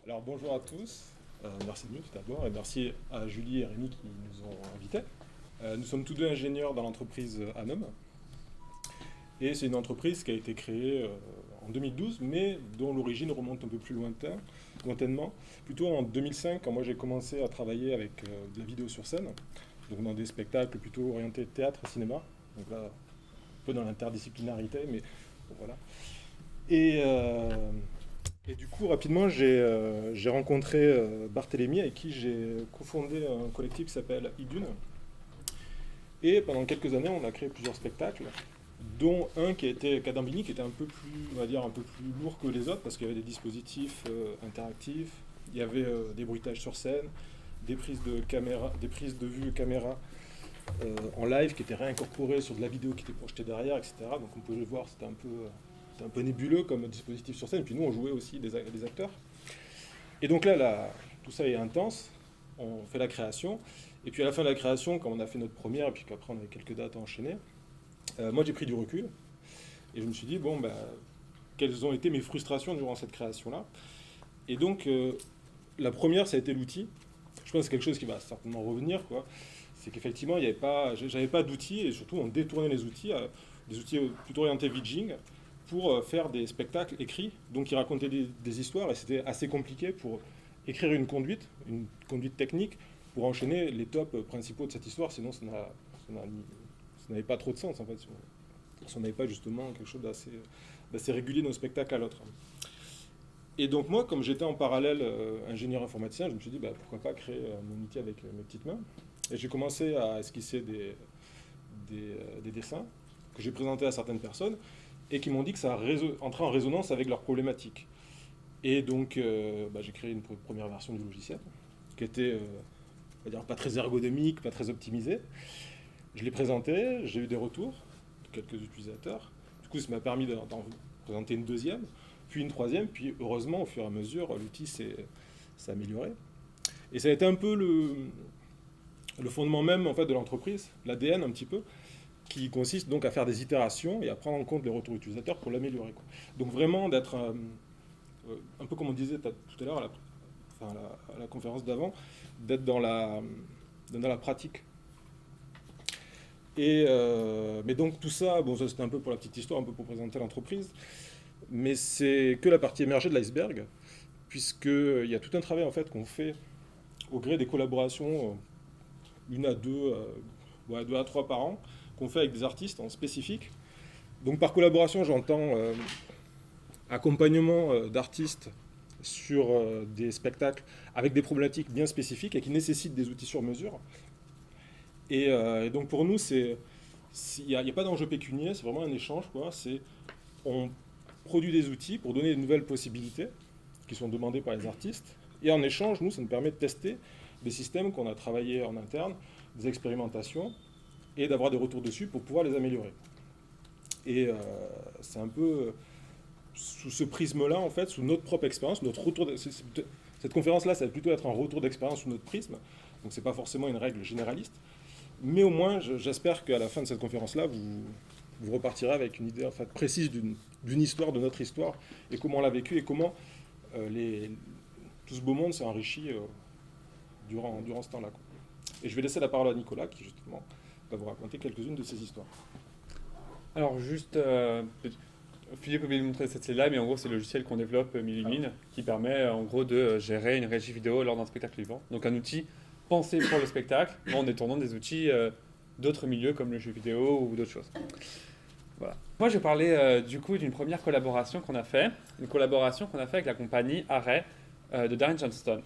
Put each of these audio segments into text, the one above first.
Alors bonjour à tous. Merci de nous tout d'abord et merci à Julie et Rémi qui nous ont invités. Nous sommes tous deux ingénieurs dans l'entreprise Anom et c'est une entreprise qui a été créée en 2012 mais dont l'origine remonte un peu plus lointainement, plutôt en 2005 quand moi j'ai commencé à travailler avec de la vidéo sur scène, donc dans des spectacles plutôt orientés théâtre et cinéma, donc là un peu dans l'interdisciplinarité mais bon, voilà. Et, euh, et du coup, rapidement, j'ai rencontré Barthélémy, avec qui j'ai cofondé un collectif qui s'appelle Idune. Et pendant quelques années, on a créé plusieurs spectacles, dont un qui a été Cadambini, qui était un peu plus, on va dire, un peu plus lourd que les autres, parce qu'il y avait des dispositifs interactifs, il y avait des bruitages sur scène, des prises de caméra, des prises de vue caméra en live qui étaient réincorporées sur de la vidéo qui était projetée derrière, etc. Donc on pouvait le voir, c'était un peu nébuleux comme dispositif sur scène. Et puis nous, on jouait aussi des acteurs. Et donc là, tout ça est intense. On fait la création. Et puis à la fin de la création, quand on a fait notre première, et puis qu'après on avait quelques dates à enchaîner, moi j'ai pris du recul. Et je me suis dit, bon, bah, quelles ont été mes frustrations durant cette création-là. Et donc, la première, ça a été l'outil. Je pense que c'est quelque chose qui va certainement revenir, quoi. C'est qu'effectivement, j'avais pas d'outils, et surtout on détournait les outils, des outils plutôt orientés vidging, pour faire des spectacles écrits, donc qui racontaient des histoires, et c'était assez compliqué pour écrire une conduite technique, pour enchaîner les tops principaux de cette histoire, sinon ça n'avait pas trop de sens, en fait, si on n'avait pas justement quelque chose d'assez régulier d'un spectacle à l'autre. Et donc moi, comme j'étais en parallèle ingénieur informaticien, je me suis dit, bah, pourquoi pas créer mon outil avec mes petites mains. Et j'ai commencé à esquisser des dessins que j'ai présentés à certaines personnes et qui m'ont dit que ça entrait en résonance avec leurs problématiques. Et donc, bah, j'ai créé une première version du logiciel qui était, on va dire, pas très ergonomique, pas très optimisée. Je l'ai présenté, j'ai eu des retours de quelques utilisateurs. Du coup, ça m'a permis d'en présenter une deuxième, puis une troisième, puis heureusement, au fur et à mesure, l'outil s'est amélioré. Et ça a été un peu le fondement même en fait, de l'entreprise, l'ADN un petit peu, qui consiste donc à faire des itérations et à prendre en compte les retours utilisateurs pour l'améliorer, quoi. Donc vraiment d'être un peu comme on disait tout à l'heure à la conférence d'avant, d'être dans la pratique. Mais donc tout ça, bon ça c'était un peu pour la petite histoire, un peu pour présenter l'entreprise, mais c'est que la partie émergée de l'iceberg, puisqu'il y a tout un travail en fait qu'on fait au gré des collaborations, une à deux, ouais, deux à trois par an, qu'on fait avec des artistes en spécifique. Donc par collaboration, j'entends accompagnement d'artistes sur des spectacles avec des problématiques bien spécifiques et qui nécessitent des outils sur mesure. Et donc pour nous, il n'y a pas d'enjeu pécunier, c'est vraiment un échange, quoi. On produit des outils pour donner de nouvelles possibilités qui sont demandées par les artistes. Et en échange, nous, ça nous permet de tester des systèmes qu'on a travaillés en interne, des expérimentations, et d'avoir des retours dessus pour pouvoir les améliorer. Et c'est un peu sous ce prisme-là, en fait, sous notre propre expérience, cette conférence-là, ça va plutôt être un retour d'expérience sous notre prisme, donc c'est pas forcément une règle généraliste, mais au moins, j'espère qu'à la fin de cette conférence-là, vous repartirez avec une idée en fait, précise d'une histoire, de notre histoire, et comment on l'a vécu, et comment tout ce beau monde s'est enrichi durant ce temps-là, quoi. Et je vais laisser la parole à Nicolas, qui justement va vous raconter quelques-unes de ces histoires. Alors juste, Philippe a oublié de montrer cette slide-là, mais en gros c'est le logiciel qu'on développe, Millumine, qui permet en gros de gérer une régie vidéo lors d'un spectacle vivant. Donc un outil pensé pour le spectacle, mais en détournant des outils d'autres milieux comme le jeu vidéo ou d'autres choses. Voilà. Moi je vais parler du coup d'une première collaboration qu'on a fait, une collaboration qu'on a fait avec la compagnie Array de Darren Johnston.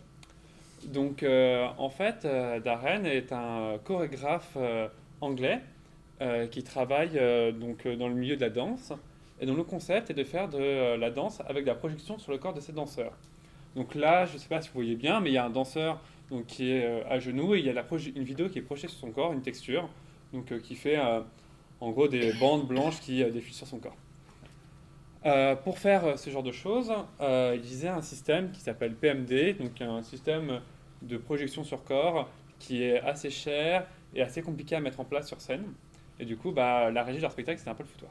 Donc en fait, Darren est un chorégraphe anglais qui travaille dans le milieu de la danse. Et donc le concept est de faire de la danse avec de la projection sur le corps de ces danseurs. Donc là, je ne sais pas si vous voyez bien, mais il y a un danseur donc, qui est à genoux et il y a une vidéo qui est projetée sur son corps, une texture, donc qui fait en gros des bandes blanches qui défilent sur son corps. Pour faire ce genre de choses, il utilisait un système qui s'appelle PMD, donc un système de projection sur corps qui est assez cher et assez compliqué à mettre en place sur scène. Et du coup, bah, la régie de leur spectacle, c'était un peu le foutoir.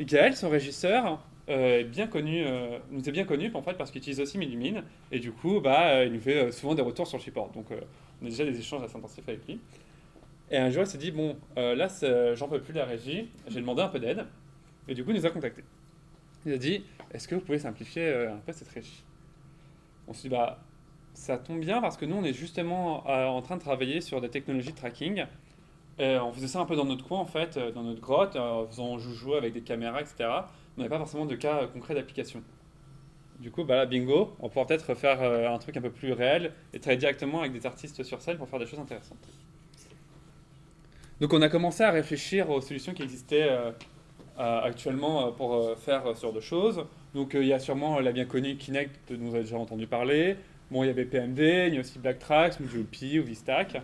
Gaël, son régisseur, bien connu, nous est bien connu en fait parce qu'il utilise aussi Millumine et du coup il nous fait souvent des retours sur le support. Donc on a déjà des échanges assez intensifs avec lui. Et un jour il s'est dit bon là j'en peux plus de la régie, j'ai demandé un peu d'aide et du coup il nous a contacté. Il a dit est-ce que vous pouvez simplifier un peu cette régie? On s'est dit bah ça tombe bien parce que nous on est justement en train de travailler sur des technologies de tracking. Et on faisait ça un peu dans notre coin en fait, dans notre grotte, en faisant joujou avec des caméras, etc. On n'avait pas forcément de cas concrets d'application. Du coup, là, bingo, on pourra peut-être faire un truc un peu plus réel et travailler directement avec des artistes sur scène pour faire des choses intéressantes. Donc on a commencé à réfléchir aux solutions qui existaient actuellement pour faire ce genre de choses. Donc il y a sûrement la bien connue Kinect dont vous avez déjà entendu parler. Bon, il y avait PMD, il y a aussi Blacktracks, MojoP ou VStack.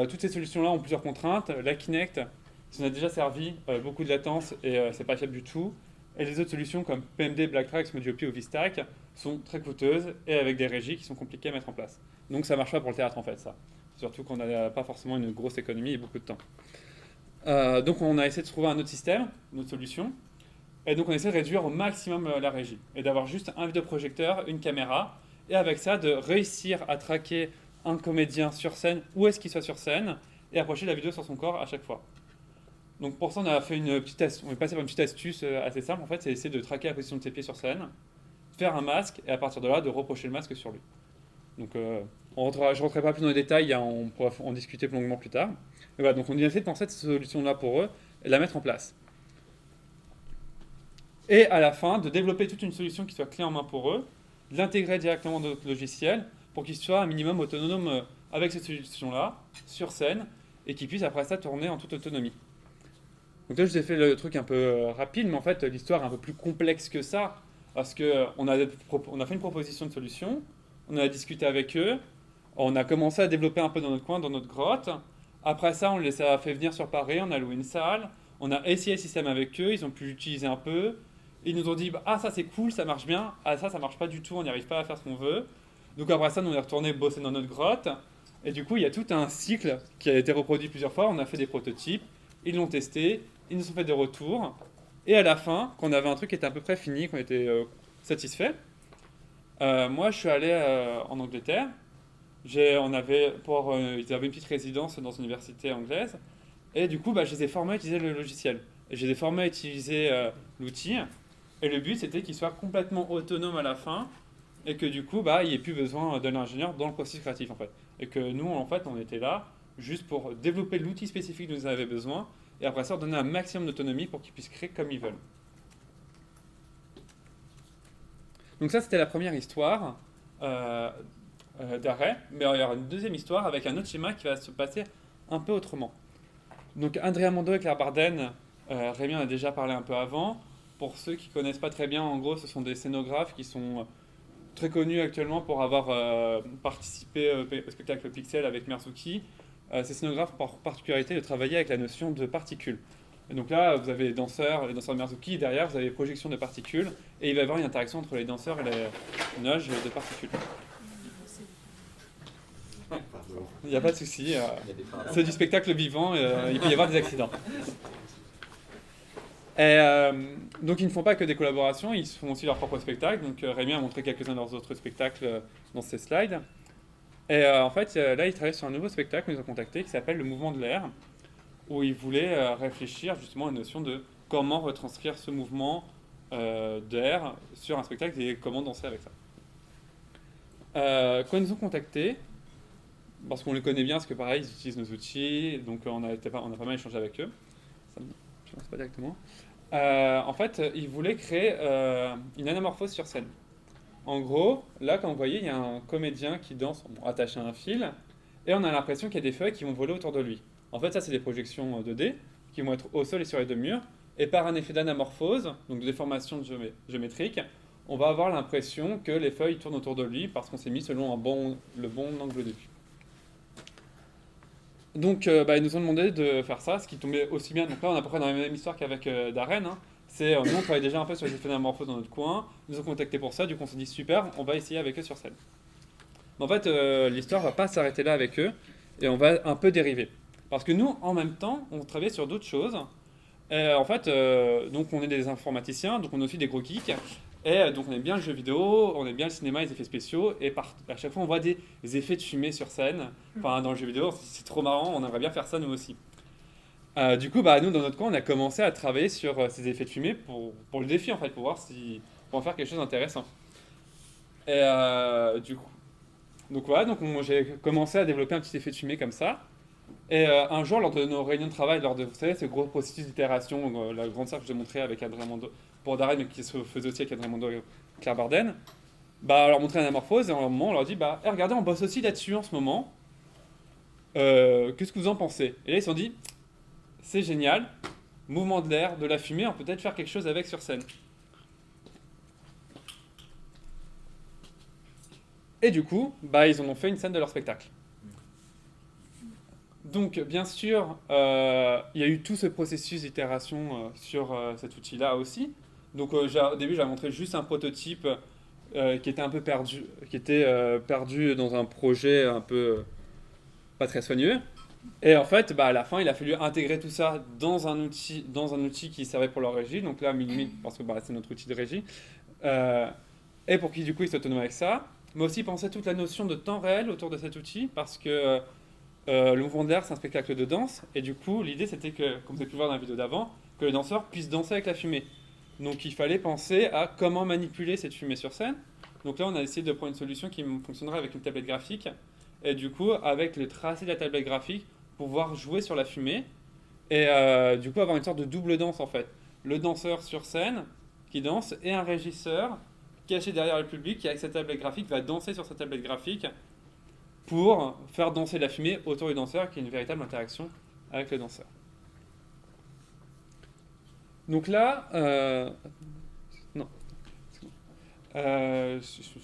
Toutes ces solutions-là ont plusieurs contraintes. La Kinect, ça en a déjà servi, beaucoup de latence et c'est pas fiable du tout. Et les autres solutions comme PMD, Blacktracks, MojoP ou VStack sont très coûteuses et avec des régies qui sont compliquées à mettre en place. Donc ça marche pas pour le théâtre en fait, ça. Surtout qu'on n'a pas forcément une grosse économie et beaucoup de temps. Donc on a essayé de trouver un autre système, une autre solution. Et donc on essaie de réduire au maximum la régie et d'avoir juste un vidéoprojecteur, une caméra, et avec ça de réussir à traquer un comédien sur scène, où est-ce qu'il soit sur scène, et approcher la vidéo sur son corps à chaque fois. Donc pour ça on a fait on est passé par une petite astuce assez simple en fait, c'est essayer de traquer la position de ses pieds sur scène, faire un masque, et à partir de là de reprocher le masque sur lui. Donc je ne rentrerai pas plus dans les détails, hein, on pourra en discuter plus longuement plus tard. Mais voilà, donc on a essayé de penser à cette solution-là pour eux et de la mettre en place. Et à la fin, de développer toute une solution qui soit clé en main pour eux, de l'intégrer directement dans notre logiciel pour qu'ils soient un minimum autonomes avec cette solution-là, sur scène, et qu'ils puissent après ça tourner en toute autonomie. Donc là, je vous ai fait le truc un peu rapide, mais en fait, l'histoire est un peu plus complexe que ça, parce qu'on a fait une proposition de solution, on a discuté avec eux, on a commencé à développer un peu dans notre coin, dans notre grotte. Après ça, on les a fait venir sur Paris, on a loué une salle, on a essayé le système avec eux, ils ont pu l'utiliser un peu. Ils nous ont dit ah ça c'est cool, ça marche bien, ah ça marche pas du tout, on n'y arrive pas à faire ce qu'on veut. Donc après ça, nous on est retourné bosser dans notre grotte. Et du coup, il y a tout un cycle qui a été reproduit plusieurs fois. On a fait des prototypes, ils l'ont testé, ils nous ont fait des retours. Et à la fin, quand on avait un truc qui était à peu près fini, qu'on était satisfait, moi je suis allé en Angleterre. Ils avaient une petite résidence dans une université anglaise. Et du coup, je les ai formés à utiliser le logiciel. Et je les ai formés à utiliser l'outil. Et le but, c'était qu'ils soient complètement autonomes à la fin. Et que du coup, il n'y ait plus besoin d'un ingénieur dans le processus créatif, en fait. Et que nous, en fait, on était là juste pour développer l'outil spécifique dont ils avaient besoin. Et après ça, leur donner un maximum d'autonomie pour qu'ils puissent créer comme ils veulent. Donc ça, c'était la première histoire d'arrêt. Mais il y aura une deuxième histoire avec un autre schéma qui va se passer un peu autrement. Donc Andrea Mondo et Claire Barden, Rémi en a déjà parlé un peu avant. Pour ceux qui ne connaissent pas très bien, en gros, ce sont des scénographes qui sont très connus actuellement pour avoir participé au spectacle Pixel avec Merzuki. Ces scénographes ont pour particularité de travailler avec la notion de particules. Et donc là, vous avez les danseurs de Merzuki, et derrière, vous avez les projections de particules, et il va y avoir une interaction entre les danseurs et les nuages de particules. Il n'y a pas de souci, c'est du spectacle vivant, il peut y avoir des accidents. Et, donc ils ne font pas que des collaborations, ils font aussi leur propre spectacle. Donc Rémi a montré quelques-uns de leurs autres spectacles dans ses slides. Et en fait, là, ils travaillent sur un nouveau spectacle, ils nous ont contacté, qui s'appelle Le Mouvement de l'air, où ils voulaient réfléchir justement à la notion de comment retranscrire ce mouvement d'air sur un spectacle et comment danser avec ça. Quand ils nous ont contactés, parce qu'on les connaît bien, parce que pareil, ils utilisent nos outils, donc on a pas mal échangé avec eux. Je ne pense pas directement. En fait, ils voulaient créer une anamorphose sur scène. En gros, là, comme vous voyez, il y a un comédien qui danse attaché à un fil, et on a l'impression qu'il y a des feuilles qui vont voler autour de lui. En fait, ça, c'est des projections 2D qui vont être au sol et sur les deux murs, et par un effet d'anamorphose, donc de déformation géométrique, on va avoir l'impression que les feuilles tournent autour de lui parce qu'on s'est mis selon le bon angle de vue. Donc, ils nous ont demandé de faire ça, ce qui tombait aussi bien. Donc là, on est à peu près dans la même histoire qu'avec Darren. Hein. Nous, on travaille déjà un peu sur les effets d'anamorphose dans notre coin. Ils nous ont contacté pour ça. Du coup, on s'est dit super, on va essayer avec eux sur scène. Mais en fait, l'histoire va pas s'arrêter là avec eux et on va un peu dériver. Parce que nous, en même temps, on travaillait sur d'autres choses. En fait, donc on est des informaticiens, donc on est aussi des gros geeks. Et donc on aime bien le jeu vidéo, on aime bien le cinéma, les effets spéciaux. Et à chaque fois, on voit des effets de fumée sur scène. Enfin, dans le jeu vidéo, c'est trop marrant, on aimerait bien faire ça nous aussi. Du coup, bah, nous, dans notre coin, on a commencé à travailler sur ces effets de fumée pour le défi, en fait, pour voir si pour en faire quelque chose d'intéressant. Et du coup, donc voilà, j'ai commencé à développer un petit effet de fumée comme ça. Et un jour, lors de nos réunions de travail, lors de, vous savez, ce gros processus d'itération, la grande sœur que je vous ai montré avec Adrien Mondo, pour Darren, mais qui se faisait aussi avec Adrien Mondo et Claire Barden, bah, on leur montrait l'anamorphose et en un moment, on leur dit, bah, regardez, on bosse aussi là-dessus en ce moment. Qu'est-ce que vous en pensez? Et là, ils se sont dit, c'est génial, mouvement de l'air, de la fumée, on peut peut-être faire quelque chose avec sur scène. Et du coup, bah, ils en ont fait une scène de leur spectacle. Donc, bien sûr, il y a eu tout ce processus d'itération sur cet outil-là aussi. Donc, au début, j'ai montré juste un prototype qui était un peu perdu, qui était perdu dans un projet un peu pas très soigneux. Et en fait, bah, à la fin, il a fallu intégrer tout ça dans un outil qui servait pour leur régie. Donc là, Minimit, parce que bah, c'est notre outil de régie. Euh, et pour qui, du coup, ils soient autonomes avec ça. Mais aussi penser toute la notion de temps réel autour de cet outil, parce que le mouvement de l'air, c'est un spectacle de danse. Et du coup, l'idée, c'était que, comme vous avez pu le voir dans la vidéo d'avant, que le danseur puisse danser avec la fumée. Donc il fallait penser à comment manipuler cette fumée sur scène. Donc là, on a essayé de prendre une solution qui fonctionnerait avec une tablette graphique. Et du coup, avec le tracé de la tablette graphique, pouvoir jouer sur la fumée. Et du coup, avoir une sorte de double danse en fait. Le danseur sur scène qui danse et un régisseur caché derrière le public qui, avec sa tablette graphique, va danser sur sa tablette graphique pour faire danser la fumée autour du danseur, qui est une véritable interaction avec le danseur. Donc là, non,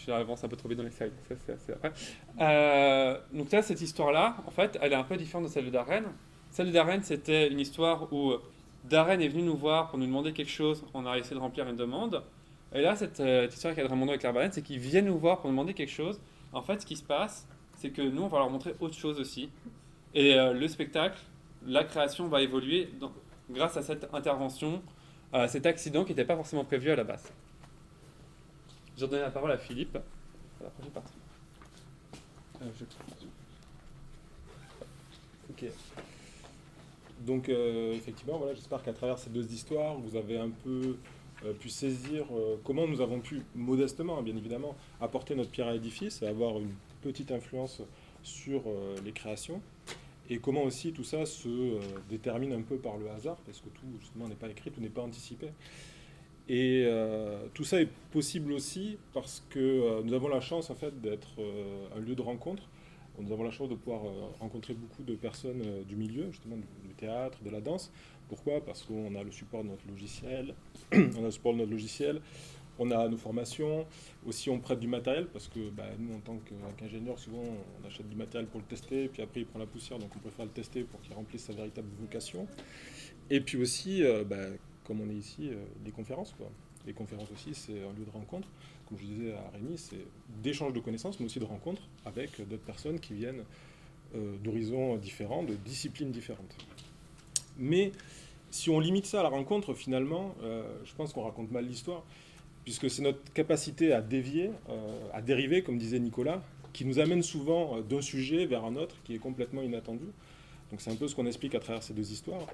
j'avance un peu trop vite dans les slides, ça c'est après. Donc là, cette histoire-là, en fait, elle est un peu différente de celle de Darren. Celle de Darren, c'était une histoire où Darren est venu nous voir pour nous demander quelque chose, on a essayé de remplir une demande. Et là, cette histoire avec Adrien Mondo et Claire Barden, c'est qu'ils viennent nous voir pour nous demander quelque chose. En fait, ce qui se passe, c'est que nous, on va leur montrer autre chose aussi. Et le spectacle, la création va évoluer grâce à cette intervention, à cet accident qui n'était pas forcément prévu à la base. Je vais donner la parole à Philippe pour la prochaine partie. Ok. Donc effectivement, voilà, j'espère qu'à travers ces deux histoires, vous avez un peu pu saisir comment nous avons pu, modestement, bien évidemment, apporter notre pierre à l'édifice et avoir une petite influence sur les créations. Et comment aussi tout ça se détermine un peu par le hasard, parce que tout, justement, n'est pas écrit, tout n'est pas anticipé. Et tout ça est possible aussi parce que nous avons la chance, en fait, d'être un lieu de rencontre. Nous avons la chance de pouvoir rencontrer beaucoup de personnes du milieu, justement, du théâtre, de la danse. Pourquoi? Parce qu'on a le support de notre logiciel, on a le support de notre logiciel, on a nos formations, aussi on prête du matériel, parce que bah, nous, en tant qu'ingénieurs, souvent, on achète du matériel pour le tester, puis après, il prend la poussière, donc on préfère le tester pour qu'il remplisse sa véritable vocation. Et puis aussi, bah, comme on est ici, les conférences, quoi. Les conférences aussi, c'est un lieu de rencontre. Comme je disais à Rémi, c'est d'échange de connaissances, mais aussi de rencontres avec d'autres personnes qui viennent d'horizons différents, de disciplines différentes. Mais si on limite ça à la rencontre, finalement, je pense qu'on raconte mal l'histoire, puisque c'est notre capacité à dévier, à dériver, comme disait Nicolas, qui nous amène souvent d'un sujet vers un autre qui est complètement inattendu. Donc c'est un peu ce qu'on explique à travers ces deux histoires.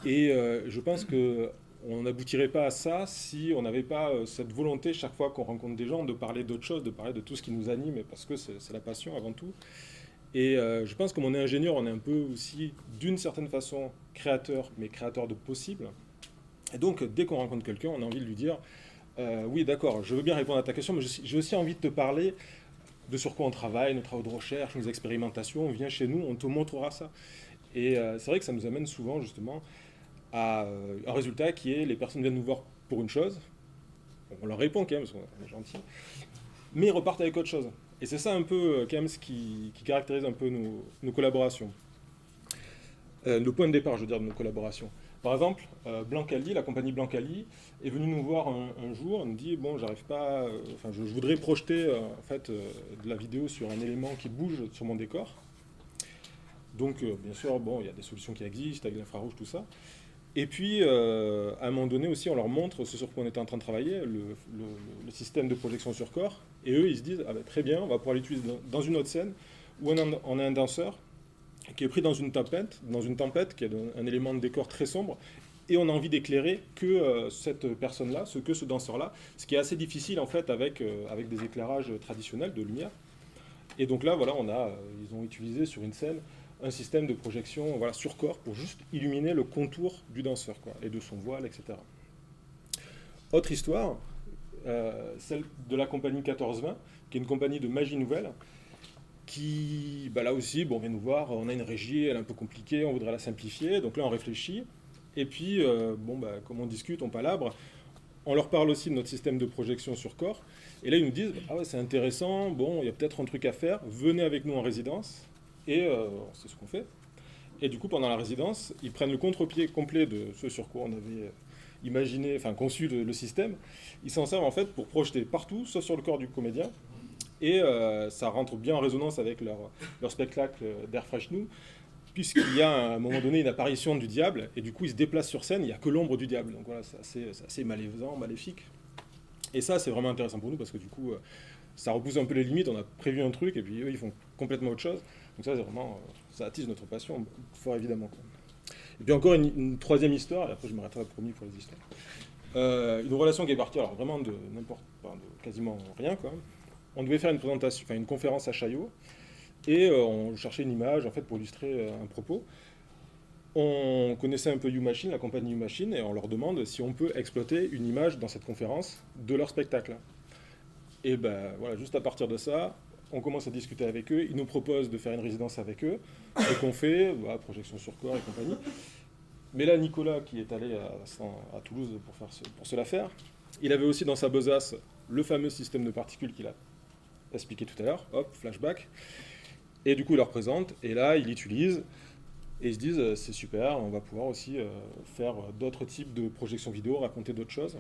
Et je pense qu'on n'aboutirait pas à ça si on n'avait pas cette volonté, chaque fois qu'on rencontre des gens, de parler d'autre chose, de parler de tout ce qui nous anime, parce que c'est la passion avant tout. Et je pense que comme on est ingénieur, on est un peu aussi, d'une certaine façon, créateur, mais créateur de possible. Et donc, dès qu'on rencontre quelqu'un, on a envie de lui dire oui, d'accord, je veux bien répondre à ta question, mais j'ai aussi envie de te parler de sur quoi on travaille, nos travaux de recherche, nos expérimentations. Viens chez nous, on te montrera ça. Et c'est vrai que ça nous amène souvent, justement, à un résultat qui est les personnes viennent nous voir pour une chose, on leur répond quand même, parce qu'on est gentil, mais ils repartent avec autre chose. Et c'est ça un peu quand même ce qui caractérise un peu nos collaborations. Nos points de départ, je veux dire, de nos collaborations. Par exemple, Blancali, la compagnie Blancali, est venue nous voir un jour, elle nous dit, bon, j'arrive pas, je voudrais projeter en fait, de la vidéo sur un élément qui bouge sur mon décor. Donc, bien sûr, bon, il y a des solutions qui existent avec l'infrarouge, tout ça. Et puis, à un moment donné aussi, on leur montre ce sur quoi on était en train de travailler, le système de projection sur corps. Et eux, ils se disent, ah ben, très bien, on va pouvoir l'utiliser dans une autre scène où on a un danseur qui est pris dans une tempête qui est un élément de décor très sombre. Et on a envie d'éclairer que cette personne-là, que ce danseur-là, ce qui est assez difficile en fait avec des éclairages traditionnels de lumière. Et donc là, voilà, ils ont utilisé sur une scène un système de projection voilà, sur corps pour juste illuminer le contour du danseur quoi, et de son voile, etc. Autre histoire, celle de la compagnie 1420, qui est une compagnie de magie nouvelle, qui, bah là aussi, bon, vient nous voir, on a une régie, elle est un peu compliquée, on voudrait la simplifier, donc là on réfléchit, et puis, bon, bah, comme on discute, on palabre, on leur parle aussi de notre système de projection sur corps, et là ils nous disent, ah ouais, c'est intéressant, bon, il y a peut-être un truc à faire, venez avec nous en résidence, et c'est ce qu'on fait. Et du coup, pendant la résidence, ils prennent le contre-pied complet de ce sur quoi on avait imaginé, enfin conçu le système. Ils s'en servent en fait pour projeter partout, sauf sur le corps du comédien. Et ça rentre bien en résonance avec leur spectacle d'Air Fresh Nous, puisqu'il y a à un moment donné une apparition du diable, et du coup il se déplace sur scène, il n'y a que l'ombre du diable. Donc voilà, c'est assez malaisant, maléfique. Et ça, c'est vraiment intéressant pour nous, parce que du coup, ça repousse un peu les limites, on a prévu un truc, et puis eux, ils font complètement autre chose. Donc ça, c'est vraiment, ça attise notre passion, fort évidemment. Quoi. Et puis encore une troisième histoire, et après je m'arrêterai promis pour les histoires. Une relation qui est partie, alors vraiment de quasiment rien, quoi. On devait faire une présentation, enfin une conférence à Chaillot, et on cherchait une image en fait pour illustrer un propos. On connaissait un peu YouMachine, la compagnie YouMachine, et on leur demande si on peut exploiter une image dans cette conférence de leur spectacle. Et ben voilà, juste à partir de ça, on commence à discuter avec eux, ils nous proposent de faire une résidence avec eux, et qu'on fait, voilà, projection sur corps et compagnie. Mais là, Nicolas, qui est allé à Toulouse pour cela faire, il avait aussi dans sa besace le fameux système de particules qu'il a expliqué tout à l'heure, hop, flashback, et du coup il leur présente, et là il l'utilise, et ils se disent c'est super, on va pouvoir aussi faire d'autres types de projections vidéo, raconter d'autres choses.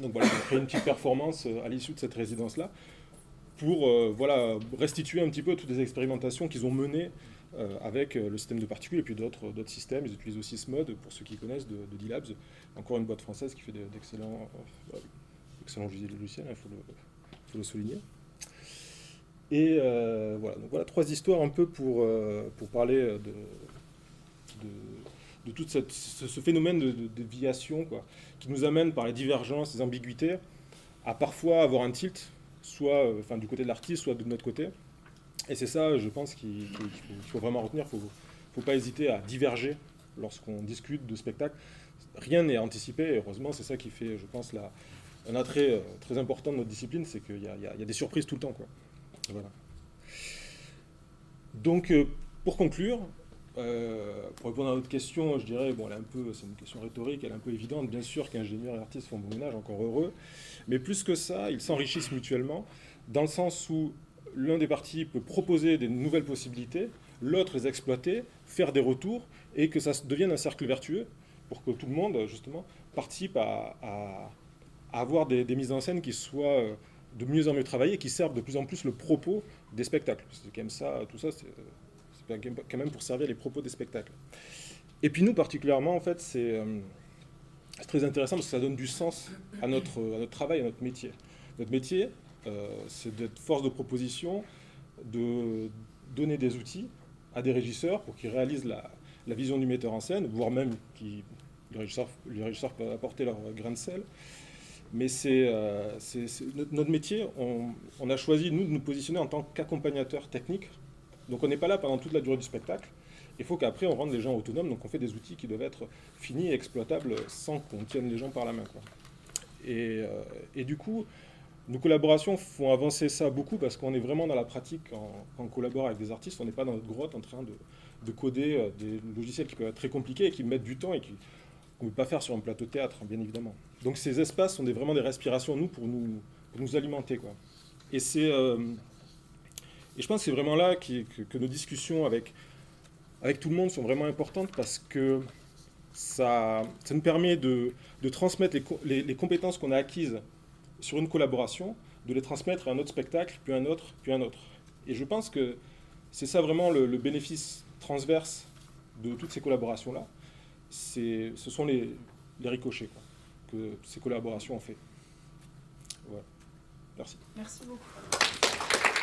Donc voilà, on a créé une petite performance à l'issue de cette résidence-là, pour voilà, restituer un petit peu toutes les expérimentations qu'ils ont menées avec le système de particules et puis d'autres systèmes. Ils utilisent aussi SMOD, pour ceux qui connaissent, de D-Labs, encore une boîte française qui fait d'excellents logiciels, il faut le souligner. Et voilà, donc voilà 3 histoires un peu pour parler de tout ce phénomène de déviation quoi, qui nous amène par les divergences, les ambiguïtés, à parfois avoir un tilt, soit du côté de l'artiste, soit de notre côté. Et c'est ça, je pense, qu'il faut vraiment retenir. Il ne faut pas hésiter à diverger lorsqu'on discute de spectacle. Rien n'est anticipé, et heureusement, c'est ça qui fait, je pense, un attrait très important de notre discipline, c'est qu'il y a des surprises tout le temps, quoi. Voilà. Donc, pour conclure, pour répondre à votre question, je dirais, bon, c'est une question rhétorique, elle est un peu évidente. Bien sûr qu'ingénieurs et artistes font bon ménage, encore heureux. Mais plus que ça, ils s'enrichissent mutuellement, dans le sens où l'un des partis peut proposer des nouvelles possibilités, l'autre les exploiter, faire des retours, et que ça devienne un cercle vertueux, pour que tout le monde, justement, participe à avoir des mises en scène qui soient de mieux en mieux travaillées, et qui servent de plus en plus le propos des spectacles. C'est quand même ça, tout ça, c'est quand même pour servir les propos des spectacles. Et puis nous, particulièrement, en fait, c'est très intéressant parce que ça donne du sens à notre travail, à notre métier. Notre métier, c'est d'être force de proposition, de donner des outils à des régisseurs pour qu'ils réalisent la vision du metteur en scène, voire même les régisseurs peuvent apporter leur grain de sel. Mais c'est notre métier, on a choisi, nous, de nous positionner en tant qu'accompagnateur technique. Donc on n'est pas là pendant toute la durée du spectacle. Il faut qu'après on rende les gens autonomes, donc on fait des outils qui doivent être finis et exploitables sans qu'on tienne les gens par la main, quoi. Et du coup, nos collaborations font avancer ça beaucoup parce qu'on est vraiment dans la pratique quand on collabore avec des artistes. On n'est pas dans notre grotte en train de coder des logiciels qui peuvent être très compliqués et qui mettent du temps et qu'on ne peut pas faire sur un plateau de théâtre, bien évidemment. Donc ces espaces sont vraiment des respirations, nous, pour nous alimenter, quoi. Et je pense que c'est vraiment là que nos discussions avec tout le monde sont vraiment importantes parce que ça nous permet de transmettre les compétences qu'on a acquises sur une collaboration, de les transmettre à un autre spectacle, puis un autre, puis un autre. Et je pense que c'est ça vraiment le bénéfice transverse de toutes ces collaborations-là. ce sont les ricochets quoi, que ces collaborations ont fait. Voilà. Merci. Merci beaucoup.